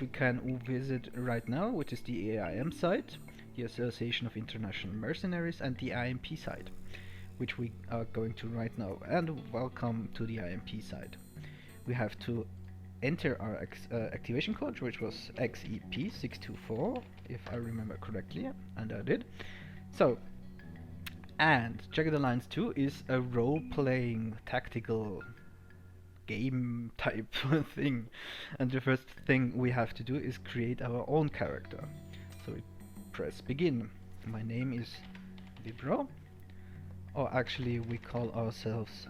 we can visit right now, which is the AIM site, the Association of International Mercenaries, and the IMP site, which we are going to right now. And welcome to the IMP site. We have to enter our activation code, which was XEP624, if I remember correctly, and I did. So, and Jagged Alliance 2 is a role-playing tactical game type thing, and the first thing we have to do is create our own character. So we press begin. My name is Vibro, or actually we call ourselves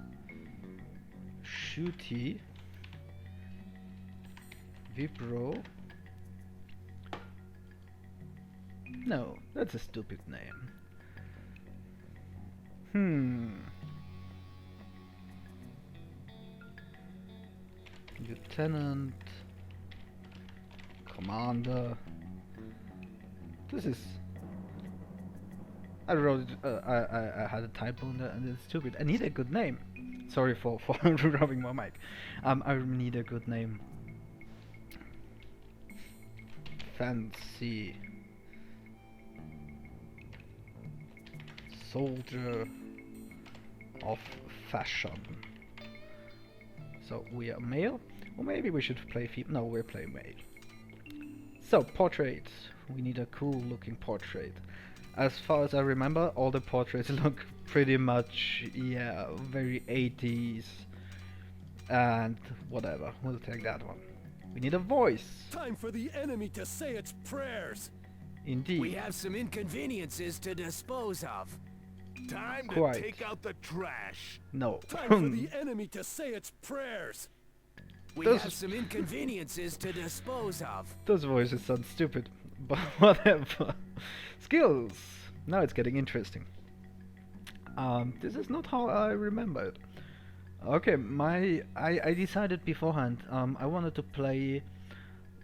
Shooty Vibro. No, that's a stupid name. Lieutenant, Commander. This is. I wrote. I had a typo in there, and it's stupid. I need a good name. Sorry for rubbing my mic. I need a good name. Fancy soldier of fashion. So we are male, or maybe we should play female. No, we're playing male. So portrait. We need a cool looking portrait. As far as I remember, all the portraits look pretty much, yeah, very 80s and whatever. We'll take that one. We need a voice. Time for the enemy to say its prayers. Indeed. We have some inconveniences to dispose of. Time Quite. to take out the trash. No. Time for the enemy to say its prayers. We Those- have some inconveniences to dispose of. Those voices sound stupid, but whatever. Skills. Now it's getting interesting. This is not how I remember it. Okay, I decided beforehand. I wanted to play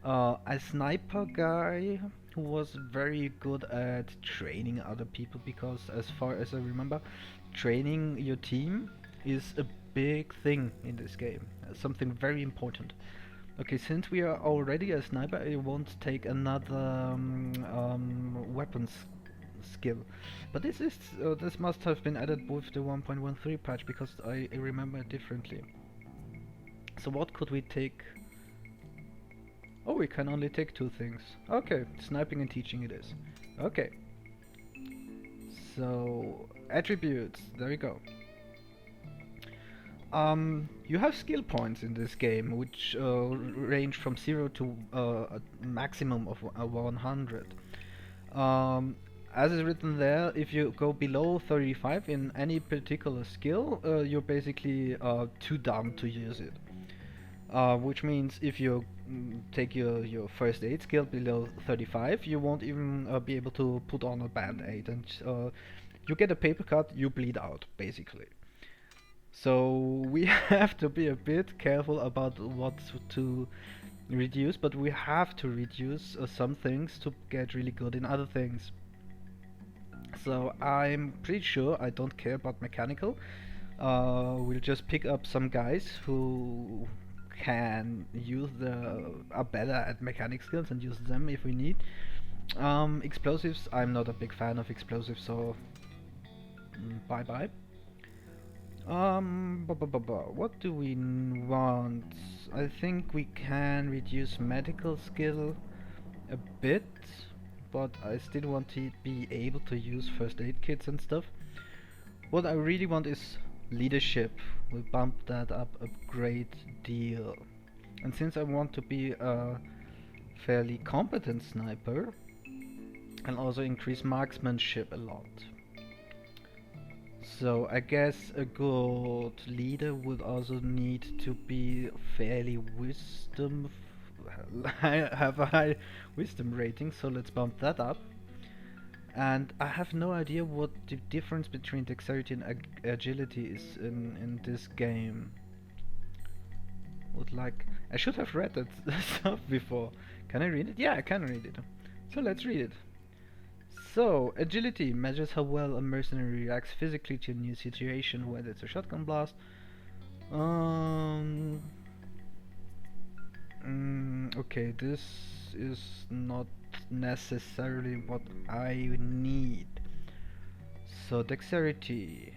a sniper guy who was very good at training other people, because as far as I remember, training your team is a big thing in this game. Something very important. Okay, since we are already a sniper, I won't take another weapons skill. But this must have been added with the 1.13 patch, because I remember it differently. So what could we take? Oh, we can only take two things. Okay, sniping and teaching it is. Okay. So attributes. There we go. You have skill points in this game, which range from 0 to a maximum of 100. As is written there, if you go below 35 in any particular skill, you're basically too dumb to use it. Which means if you take your first aid skill below 35, you won't even be able to put on a band-aid, and you get a paper cut, you bleed out, basically. So we have to be a bit careful about what to reduce, but we have to reduce some things to get really good in other things. So I'm pretty sure I don't care about mechanical. We'll just pick up some guys who can use are better at mechanic skills and use them if we need. Explosives, I'm not a big fan of explosives, so bye bye. What do we want? I think we can reduce medical skill a bit, but I still want to be able to use first aid kits and stuff. What I really want is leadership. We bump that up a great deal. And since I want to be a fairly competent sniper, and also increase marksmanship a lot. So I guess a good leader would also need to be fairly have a high wisdom rating, so let's bump that up. And I have no idea what the difference between dexterity and agility is in this game. I should have read that stuff before. Can I read it? Yeah, I can read it. So let's read it. So, agility measures how well a mercenary reacts physically to a new situation, whether it's a shotgun blast. Okay, this is not necessarily what I need. So dexterity,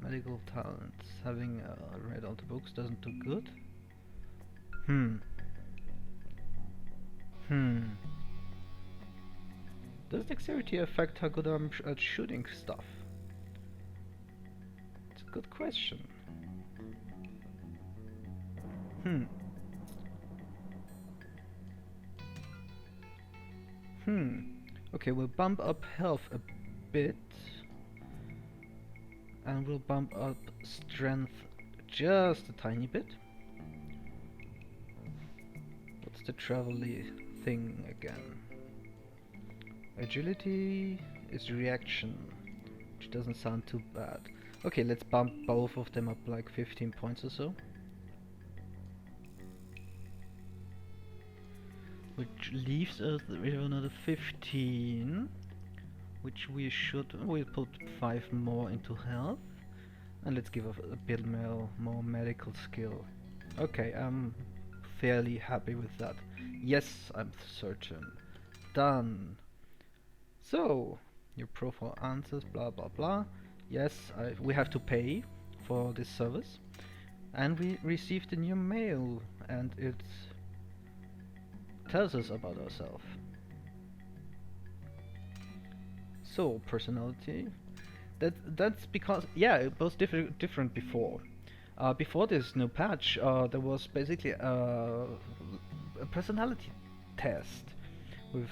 medical talents, having read all the books doesn't do good. Hmm. Hmm. Does dexterity affect how good I'm at shooting stuff? It's a good question. Hmm. Hmm. Okay, we'll bump up health a bit. And we'll bump up strength just a tiny bit. What's the travel-y thing again? Agility is reaction, which doesn't sound too bad. Okay, let's bump both of them up like 15 points or so. Which leaves us with another 15. Which we'll put 5 more into health. And let's give a bit more medical skill. Okay, I'm fairly happy with that. Yes, I'm certain. Done. So, your profile answers, blah blah blah. Yes, we have to pay for this service. And we received a new mail, and it tells us about ourselves. So, personality. That's because, yeah, it was different before. Before this new patch, there was basically a personality test with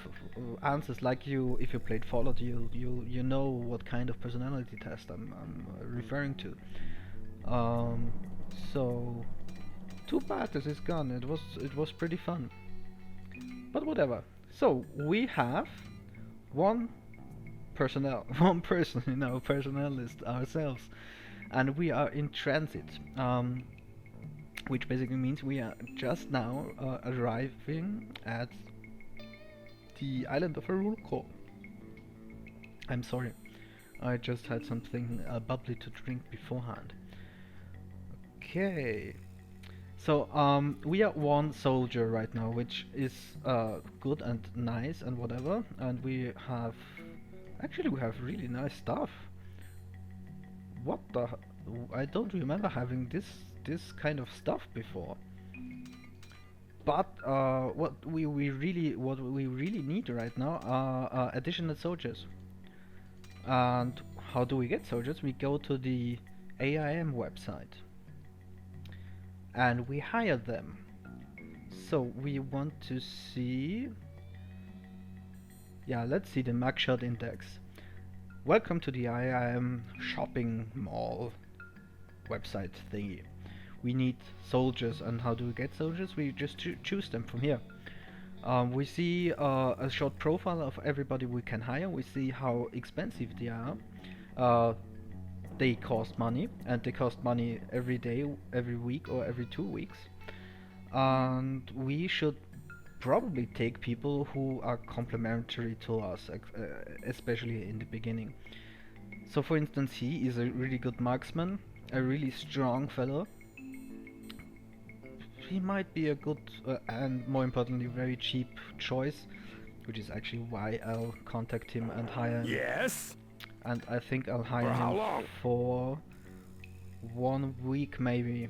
answers like if you played Fallout, you know what kind of personality test I'm referring to. Um, so too bad this is gone. It was pretty fun, but whatever. So we have one one person in our personnel list ourselves, and we are in transit. Which basically means we are just now arriving at the island of Arulco. I'm sorry, I just had something bubbly to drink beforehand. Okay, so we are one soldier right now, which is good and nice and whatever, and we have really nice stuff. What the? I don't remember having this kind of stuff before. But what we really need right now are additional soldiers. And how do we get soldiers? We go to the AIM website and we hire them. So we want to see. Yeah, let's see the mugshot index. Welcome to the IIM shopping mall website thingy. We need soldiers, and how do we get soldiers? We just choose them from here. We see a short profile of everybody we can hire. We see how expensive they are. They cost money, and they cost money every day, every week, or every 2 weeks. And we should probably take people who are complementary to us, especially in the beginning. So, for instance, he is a really good marksman, a really strong fellow. He might be a good and more importantly very cheap choice, which is actually why I'll contact him and hire him. Yes? And I think I'll hire For how him long? for 1 week maybe.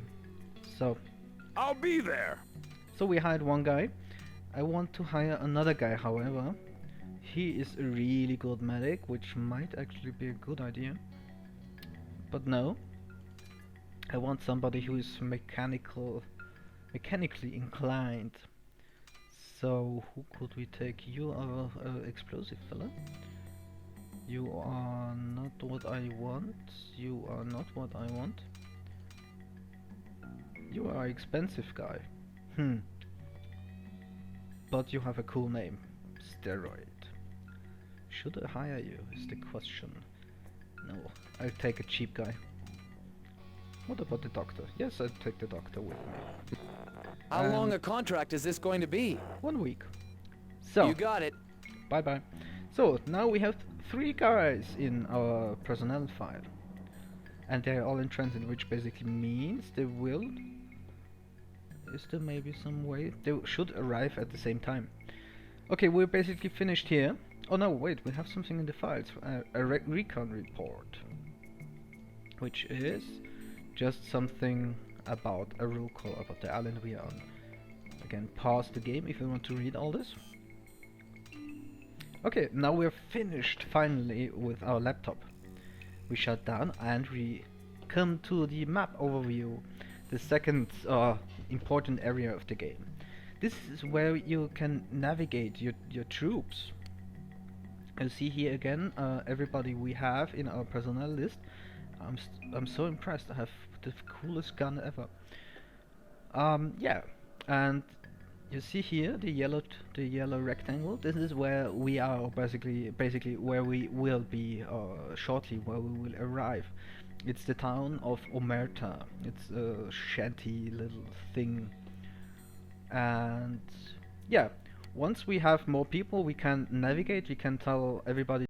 So I'll be there. we hired one guy. I want to hire another guy, however. He is a really good medic, which might actually be a good idea. But no. I want somebody who is mechanically inclined. So who could we take? You are explosive fella. You are not what I want. You are not what I want. You are expensive guy. But you have a cool name. Steroid. Should I hire you is the question. No, I'll take a cheap guy. What about the doctor? Yes, I'll take the doctor with me. How long a contract is this going to be? 1 week. So, You got it. bye bye. So, now we have 3 guys in our personnel file. And they're all in transit, which basically means they will Is there maybe some way? They should arrive at the same time. Okay, we're basically finished here. Oh no, wait, we have something in the files. A recon report. Which is just something about a roll call about the island we are on. Again, pause the game if you want to read all this. Okay, now we're finished finally with our laptop. We shut down and we come to the map overview, the second important area of the game. This is where you can navigate your troops. You see here again everybody we have in our personnel list. I'm so impressed. I have the coolest gun ever. Yeah, and you see here the yellow rectangle. This is where we are basically where we will be shortly, where we will arrive. It's the town of Omerta. It's a shanty little thing, and yeah. Once we have more people, we can navigate. We can tell everybody